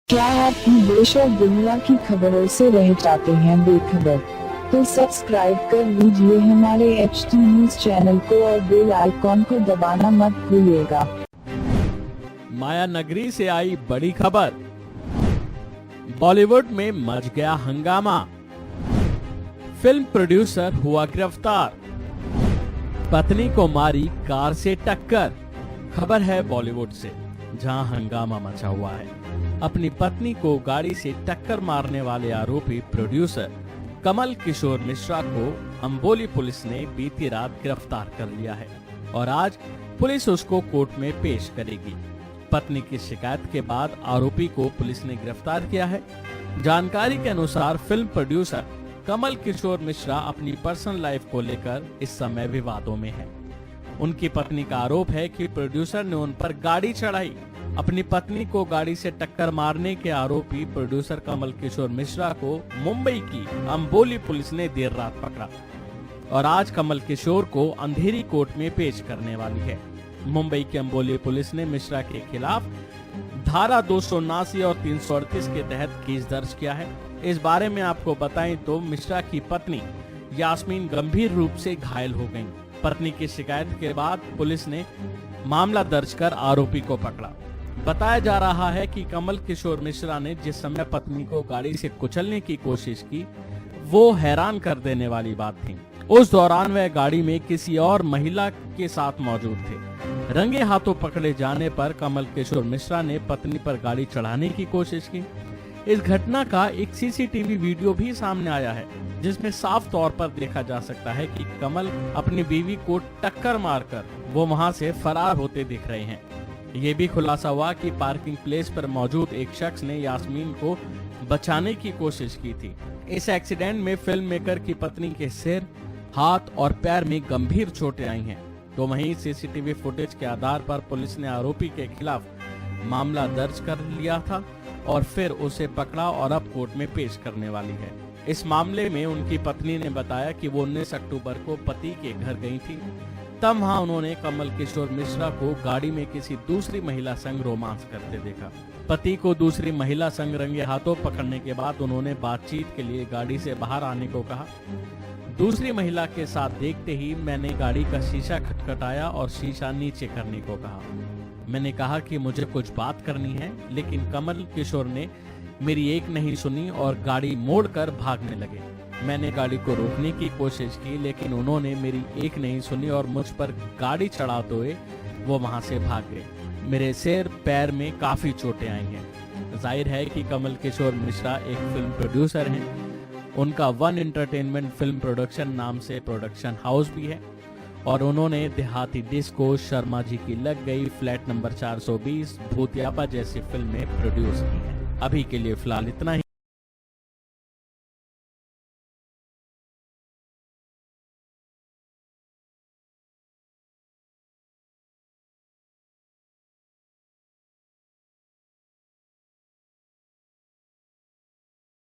क्या आप भी देश और दुनिया की खबरों से रह जाते हैं बेखबर? तो सब्सक्राइब कर लीजिए हमारे HT न्यूज चैनल को और बेल आइकॉन को दबाना मत भूलिएगा। माया नगरी से आई बड़ी खबर। बॉलीवुड में मच गया हंगामा। फिल्म प्रोड्यूसर हुआ गिरफ्तार। पत्नी को मारी कार से टक्कर। खबर है बॉलीवुड से, जहां हंगामा मचा हुआ है। अपनी पत्नी को गाड़ी से टक्कर मारने वाले आरोपी प्रोड्यूसर कमल किशोर मिश्रा को अंबोली पुलिस ने बीती रात गिरफ्तार कर लिया है और आज पुलिस उसको कोर्ट में पेश करेगी। पत्नी की शिकायत के बाद आरोपी को पुलिस ने गिरफ्तार किया है। जानकारी के अनुसार फिल्म प्रोड्यूसर कमल किशोर मिश्रा अपनी पर्सनल लाइफ को लेकर इस समय विवादों में है। उनकी पत्नी का आरोप है कि प्रोड्यूसर ने उन पर गाड़ी चढ़ाई। अपनी पत्नी को गाड़ी से टक्कर मारने के आरोपी प्रोड्यूसर कमल किशोर मिश्रा को मुंबई की अंबोली पुलिस ने देर रात पकड़ा और आज कमल किशोर को अंधेरी कोर्ट में पेश करने वाली है। मुंबई की अंबोली पुलिस ने मिश्रा के खिलाफ धारा 279 और 338 के तहत केस दर्ज किया है। इस बारे में आपको बताएं तो मिश्रा की पत्नी यास्मीन गंभीर रूप से घायल हो गयी। पत्नी की शिकायत के बाद पुलिस ने मामला दर्ज कर आरोपी को पकड़ा। बताया जा रहा है कि कमल किशोर मिश्रा ने जिस समय पत्नी को गाड़ी से कुचलने की कोशिश की, वो हैरान कर देने वाली बात थी। उस दौरान वह गाड़ी में किसी और महिला के साथ मौजूद थे। रंगे हाथों पकड़े जाने पर कमल किशोर मिश्रा ने पत्नी पर गाड़ी चढ़ाने की कोशिश की। इस घटना का एक सीसीटीवी वीडियो भी सामने आया है, जिसमें साफ तौर पर देखा जा सकता है कि कमल अपनी बीवी को टक्कर मारकर वो वहां से फरार होते दिख रहे हैं। ये भी खुलासा हुआ कि पार्किंग प्लेस पर मौजूद एक शख्स ने यास्मीन को बचाने की कोशिश की थी। इस एक्सीडेंट में फिल्म मेकर की पत्नी के सिर, हाथ और पैर में गंभीर चोटें आई हैं। तो वहीं सीसीटीवी फुटेज के आधार पर पुलिस ने आरोपी के खिलाफ मामला दर्ज कर लिया था और फिर उसे पकड़ा और अब कोर्ट में पेश करने वाली है। इस मामले में उनकी पत्नी ने बताया कि वो 19 अक्टूबर को पति के घर गई थी। तब वहां उन्होंने कमल किशोर मिश्रा को गाड़ी में किसी दूसरी महिला संग रोमांस करते देखा। पति को दूसरी महिला संग रंगे हाथों पकड़ने के बाद उन्होंने बातचीत के लिए गाड़ी से बाहर आने को कहा। दूसरी महिला के साथ देखते ही मैंने गाड़ी का शीशा खटखटाया और शीशा नीचे करने को कहा। मैंने कहा कि मुझे कुछ बात करनी है, लेकिन कमल किशोर ने मेरी एक नहीं सुनी और गाड़ी मोड़कर भागने लगे। मैंने गाड़ी को रोकने की कोशिश की, लेकिन उन्होंने मेरी एक नहीं सुनी और मुझ पर गाड़ी चढ़ाते हुए वो वहां से भाग गए। मेरे सिर पैर में काफी चोटें आई हैं। जाहिर है कि कमल किशोर मिश्रा एक फिल्म प्रोड्यूसर हैं। उनका वन एंटरटेनमेंट फिल्म प्रोडक्शन नाम से प्रोडक्शन हाउस भी है और उन्होंने देहाती डिस्को, शर्मा जी की लग गई, फ्लैट नंबर 420, भूतियापा जैसी फिल्में प्रोड्यूस की हैं। अभी के लिए फिलहाल इतना ही।